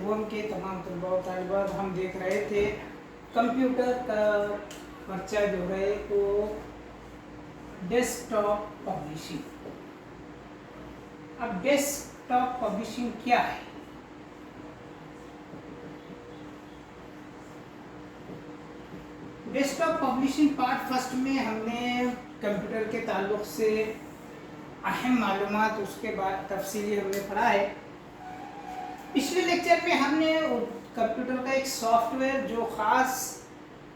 دوم کے تمام طلباء و طالبات ہم دیکھ رہے تھے کمپیوٹر کا پرچہ جو ہے وہ ڈیسک ٹاپ پبلشنگ. اب ڈیسک ٹاپ پبلشنگ کیا ہے؟ Desktop publishing part first میں ہم نے کمپیوٹر کے تعلق سے اہم معلومات اس کے بعد تفصیلی ہم نے پڑھا ہے. پچھلے لیکچر میں ہم نے کمپیوٹر کا ایک سافٹ ویئر جو خاص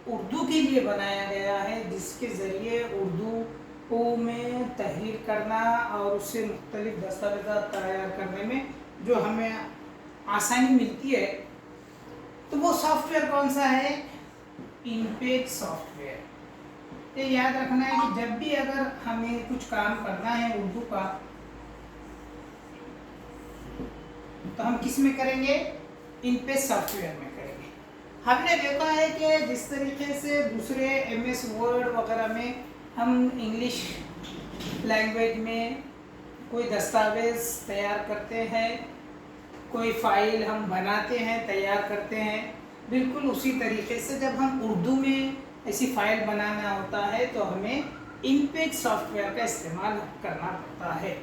اردو کے لیے بنایا گیا ہے، جس کے ذریعے اردو میں تحریر کرنا اور اس سے مختلف دستاویزات تیار کرنے میں جو ہمیں آسانی ملتی ہے، تو وہ سافٹ ویئر کون سا ہے؟ ان پیج سافٹ ویئر. یہ یاد رکھنا ہے کہ جب بھی اگر ہمیں کچھ کام کرنا ہے اردو کا تو ہم کس میں کریں گے؟ ان پیج سافٹ ویئر میں کریں گے. ہم نے دیکھا ہے کہ جس طریقے سے دوسرے MS ورڈ وغیرہ میں ہم انگلش لینگویج میں کوئی دستاویز تیار کرتے ہیں، کوئی فائل ہم بناتے ہیں، تیار کرتے ہیں، بالکل اسی طریقے سے جب ہم اردو میں ایسی فائل بنانا ہوتا ہے تو ہمیں ان پیج سافٹ ویئر کا استعمال کرنا پڑتا ہے.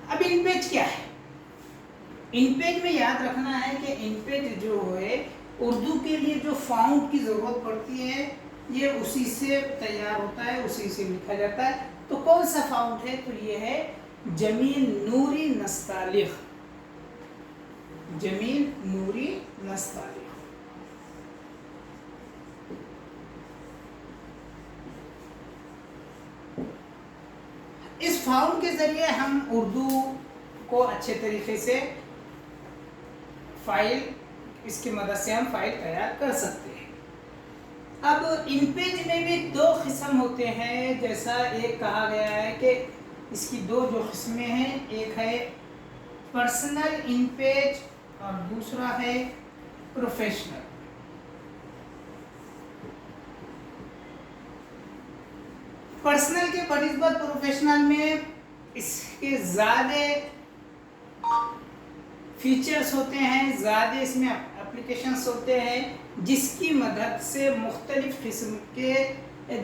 اب ان پیج کیا ہے؟ ان پیج میں یاد رکھنا ہے کہ ان پیج جو ہے اردو کے لیے جو فاؤنٹ کی ضرورت پڑتی ہے یہ اسی سے تیار ہوتا ہے، اسی سے لکھا جاتا ہے. تو کون سا فاؤنٹ ہے؟ تو یہ ہے جمیل نوری نستعلیق. جمیل نوری نستعلیق. اس فاؤنٹ کے ذریعے ہم اردو کو اچھے طریقے سے فائل، اس کی مدد سے ہم فائل تیار کر سکتے ہیں. اب ان پیج میں بھی دو قسم ہوتے ہیں، جیسا ایک کہا گیا ہے کہ اس کی دو جو قسمیں ہیں، ایک ہے پرسنل ان پیج اور دوسرا ہے پروفیشنل. پرسنل کے بنسبت پروفیشنل میں اس کے زیادہ فیچرز ہوتے ہیں، زیادہ اس میں اپلیکیشنز ہوتے ہیں، جس کی مدد سے مختلف قسم کے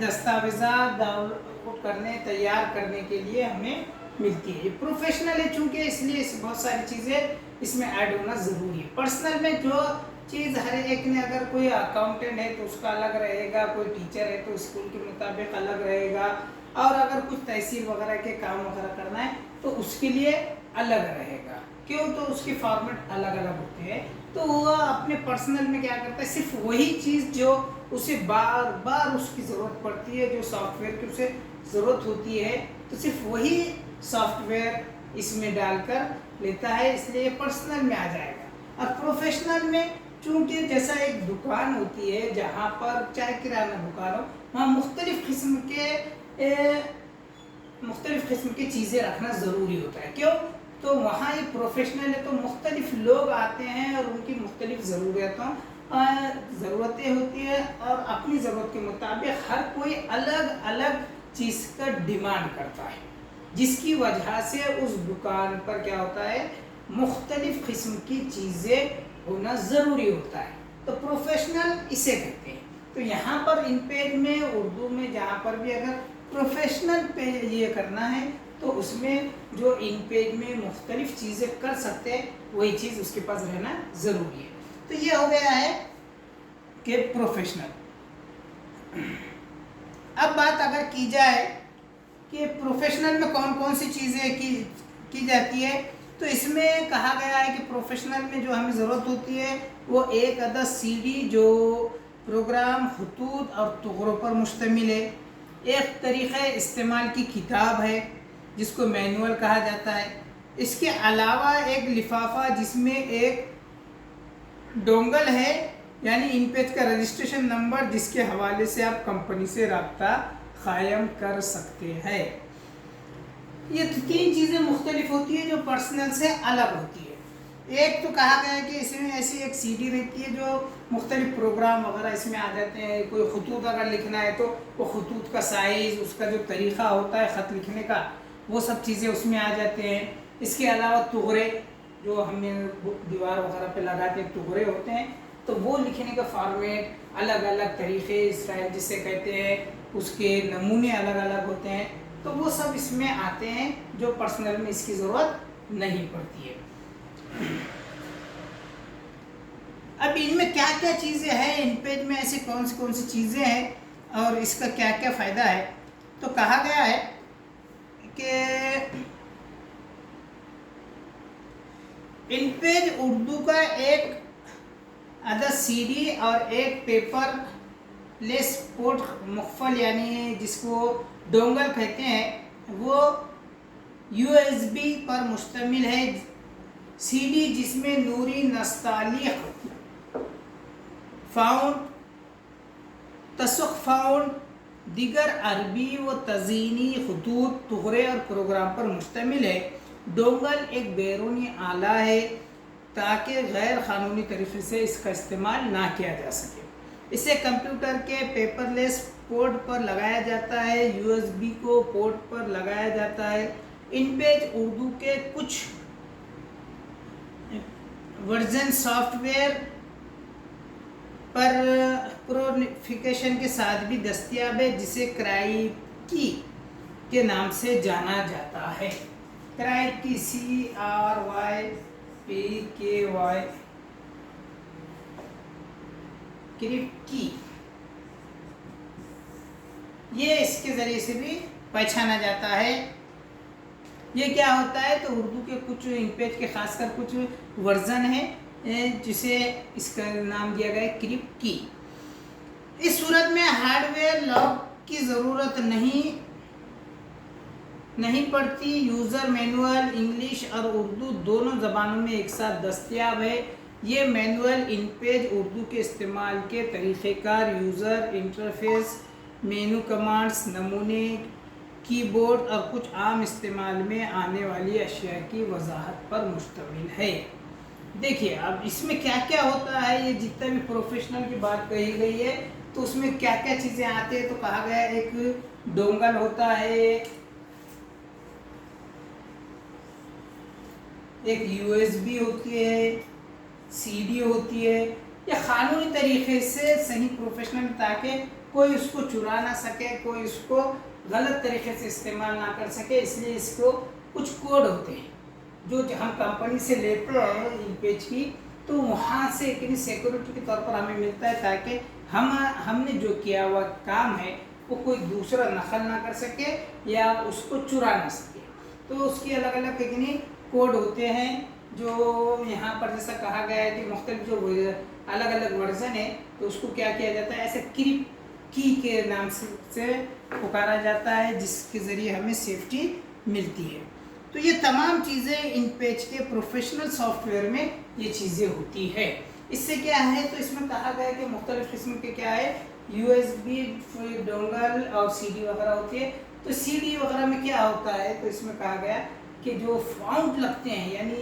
دستاویزات ڈاؤنلوڈ کرنے، تیار کرنے کے لیے ہمیں ملتی ہے. پروفیشنل ہے چونکہ اس لیے بہت ساری چیزیں اس میں ایڈ ہونا ضروری ہے. پرسنل میں جو چیز ہر ایک نے، اگر کوئی اکاؤنٹنٹ ہے تو اس کا الگ رہے گا، کوئی ٹیچر ہے تو اسکول کے مطابق الگ رہے گا، اور اگر کچھ تحصیل وغیرہ کے کام وغیرہ کرنا ہے تو اس کے لیے الگ رہے گا. کیوں؟ تو اس کے فارمیٹ الگ الگ ہوتے ہیں. تو وہ اپنے پرسنل میں کیا کرتا ہے، صرف وہی چیز جو اسے بار بار اس کی ضرورت پڑتی ہے، جو سافٹ ویئر کی اسے ضرورت ہوتی ہے، تو صرف وہی سافٹ ویئر اس میں ڈال کر لیتا ہے، اس لیے پرسنل میں آ جائے گا. اور پروفیشنل میں چونکہ جیسا ایک دکان ہوتی ہے جہاں پر چاہے کرانہ دکان ہو، وہاں مختلف قسم کی چیزیں رکھنا ضروری ہوتا ہے. کیوں؟ تو وہاں ایک پروفیشنل ہے تو مختلف لوگ آتے ہیں اور ان کی مختلف ضرورتیں ہوتی ہیں، اور اپنی ضرورت کے مطابق ہر کوئی الگ الگ چیز کا ڈیمانڈ کرتا ہے، جس کی وجہ سے اس دکان پر کیا ہوتا ہے، مختلف قسم کی چیزیں ہونا ضروری ہوتا ہے. تو پروفیشنل اسے کہتے ہیں. تو یہاں پر ان پیج میں اردو میں جہاں پر بھی اگر پروفیشنل پہ یہ کرنا ہے تو اس میں جو ان پیج میں مختلف چیزیں کر سکتے ہیں وہی چیز اس کے پاس رہنا ضروری ہے. تو یہ ہو گیا ہے کہ پروفیشنل. اب بات اگر کی جائے کہ پروفیشنل میں کون کون سی چیزیں کی جاتی ہے، تو اس میں کہا گیا ہے کہ پروفیشنل میں جو ہمیں ضرورت ہوتی ہے وہ ایک عدد CD جو پروگرام، خطوط اور تغروں پر مشتمل ہے. ایک طریقہ استعمال کی کتاب ہے جس کو مینول کہا جاتا ہے. اس کے علاوہ ایک لفافہ جس میں ایک ڈونگل ہے، یعنی ان پیج کا رجسٹریشن نمبر، جس کے حوالے سے آپ کمپنی سے رابطہ قائم کر سکتے ہیں. یہ تین چیزیں مختلف ہوتی ہیں جو پرسنل سے الگ ہوتی ہے. ایک تو کہا گیا ہے کہ اس میں ایسی ایک CD رہتی ہے جو مختلف پروگرام وغیرہ اس میں آ جاتے ہیں. کوئی خطوط اگر لکھنا ہے تو وہ خطوط کا سائز، اس کا جو طریقہ ہوتا ہے خط لکھنے کا، وہ سب چیزیں اس میں آ جاتے ہیں. اس کے علاوہ تغرے، جو ہمیں دیوار وغیرہ پہ لگاتے ٹکڑے ہوتے ہیں، تو وہ لکھنے کا فارمیٹ الگ الگ طریقے، اسٹائل جسے کہتے ہیں، اس کے نمونے الگ الگ ہوتے ہیں، تو وہ سب اس میں آتے ہیں جو پرسنل میں اس کی ضرورت نہیں پڑتی ہے۔ اب ان میں کیا کیا چیزیں ہیں، ان پیج میں ایسی کون سی چیزیں ہیں اور اس کا کیا کیا فائدہ ہے، تو کہا گیا ہے کہ ان پیج اردو کا ایک عدد سی ڈی اور ایک پیپر لیس پورٹ مقفل، یعنی جس کو ڈونگل کہتے ہیں، وہ یو ایس بی پر مشتمل ہے۔ سی ڈی جس میں نوری نستعلیق فاؤنڈ، تسخ فاؤنڈ، دیگر عربی و تزئینی خطوط، ٹکڑے اور پروگرام پر مشتمل ہے۔ ڈونگل ایک بیرونی آلہ ہے تاکہ غیر قانونی طریقے سے اس کا استعمال نہ کیا جا سکے۔ اسے کمپیوٹر کے پیپر لیس پورٹ پر لگایا جاتا ہے، یو ایس بی کو پورٹ پر لگایا جاتا ہے۔ ان پیج اردو کے کچھ ورژن سافٹ ویئر پر پروفیکیشن کے ساتھ بھی دستیاب ہے، جسے کرائکی کے نام سے جانا جاتا ہے۔ کرائکی CRYPKY، کرپکی، یہ اس کے ذریعے سے بھی پہچانا جاتا ہے۔ یہ کیا ہوتا ہے، تو اردو کے کچھ ان پیج کے خاص کر کچھ ورژن ہیں جسے اس کا نام دیا گیا ہے کرپکی۔ اس صورت میں ہارڈ ویئر لاک کی ضرورت نہیں پڑتی۔ یوزر مینول انگلش اور اردو دونوں زبانوں میں ایک ساتھ دستیاب ہے۔ یہ مینول ان پیج اردو کے استعمال کے طریقہ کار، یوزر انٹرفیس، مینو کمانڈز، نمونے، کی بورڈ اور کچھ عام استعمال میں آنے والی اشیاء کی وضاحت پر مشتمل ہے۔ دیکھیے اب اس میں کیا کیا ہوتا ہے، یہ جتنا بھی پروفیشنل کی بات کہی گئی ہے تو اس میں کیا کیا چیزیں آتی ہیں، تو کہا گیا ہے ایک ڈونگل ہوتا ہے، ایک یو ایس بی ہوتی ہے، سی ڈی ہوتی ہے۔ یہ قانونی طریقے سے صحیح پروفیشنل، تاکہ کوئی اس کو چرا نہ سکے، کوئی اس کو غلط طریقے سے استعمال نہ کر سکے، اس لیے اس کو کچھ کوڈ ہوتے ہیں جو ہم کمپنی سے لیتے ہیں ان پیج کی، تو وہاں سے ایک سیکورٹی کے طور پر ہمیں ملتا ہے، تاکہ ہم نے جو کیا ہوا کام ہے وہ کوئی دوسرا نقل نہ کر سکے یا اس کو چرا نہ سکے۔ تو اس کی الگ الگ کوڈ ہوتے ہیں، جو یہاں پر جیسا کہا گیا ہے کہ مختلف جو الگ الگ ورژن ہے، تو اس کو کیا کیا جاتا ہے، ایسے کرپکی کے نام سے پکارا جاتا ہے، جس کے ذریعے ہمیں سیفٹی ملتی ہے۔ تو یہ تمام چیزیں ان پیج کے پروفیشنل سافٹ ویئر میں یہ چیزیں ہوتی ہے۔ اس سے کیا ہے، تو اس میں کہا گیا ہے کہ مختلف قسم کے کیا ہے، یو ایس بی، ڈونگل اور سی ڈی وغیرہ ہوتی ہے۔ تو سی ڈی وغیرہ میں کیا ہوتا ہے، تو اس میں کہا گیا کہ جو فاؤنٹ لگتے ہیں، یعنی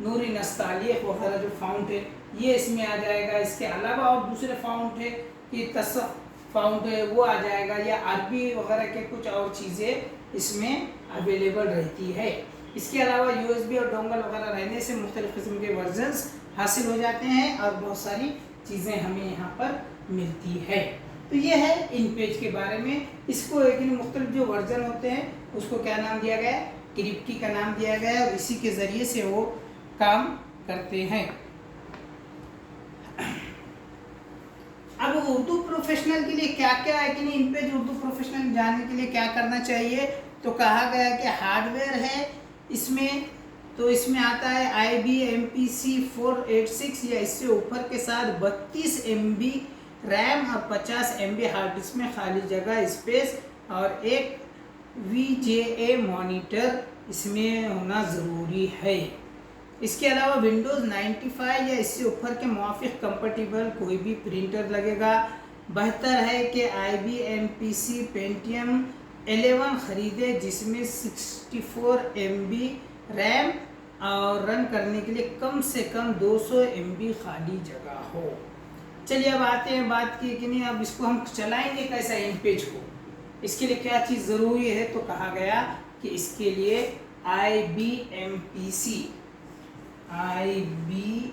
نوری نستعلیق وغیرہ جو فاؤنٹ ہے، یہ اس میں آ جائے گا۔ اس کے علاوہ اور دوسرے فاؤنٹ ہے کہ تصف فاؤنٹ ہے، وہ آ جائے گا، یا عربی وغیرہ کے کچھ اور چیزیں اس میں اویلیبل رہتی ہے۔ اس کے علاوہ یو ایس بی اور ڈونگل وغیرہ رہنے سے مختلف قسم کے ورژنز حاصل ہو جاتے ہیں اور بہت ساری چیزیں ہمیں یہاں پر ملتی ہے۔ تو یہ ہے ان پیج کے بارے میں۔ اس کو لیکن مختلف جو ورژن ہوتے ہیں اس کو کیا نام دیا گیا ہے، کرپکی کا نام دیا گیا ہے، اور اسی کے ذریعے سے وہ کام کرتے ہیں۔ اب اردو پروفیشنل کے لیے کیا کیا ہے کہ نہیں، ان پیج اردو پروفیشنل جاننے کے لیے کیا کرنا چاہیے، تو کہا گیا کہ ہارڈ ویئر ہے اس میں، تو اس میں آتا ہے IBM-PC 486 یا اس سے اوپر کے ساتھ 32 MB ریم اور 50 MB ہارڈ ڈسک میں خالی جگہ اسپیس، اور ایک VGA مانیٹر اس میں ہونا ضروری ہے۔ اس کے علاوہ ونڈوز 95 یا اس سے اوپر کے موافق کمپیٹیبل کوئی بھی پرنٹر لگے گا۔ بہتر ہے کہ IBM-PC Pentium 11 خریدے جس میں 64 MB ریم اور رن کرنے کے لیے کم سے کم 200 MB خالی جگہ ہو۔ چلیے اب آتے ہیں بات کی کہ نہیں، اب اس کو ہم چلائیں گے کیسا ان پیج کو، اس کے لیے کیا چیز ضروری ہے، تو کہا گیا کہ اس کے لیے IBM-PC IBMPC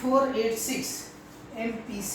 486 MPC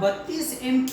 32 MB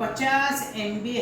50 MB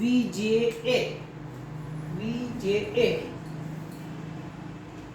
VGA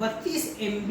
32 MB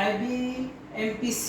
IBMPC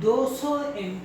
200 MB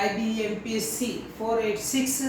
IBMPC 486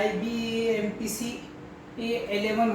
IBMPC 11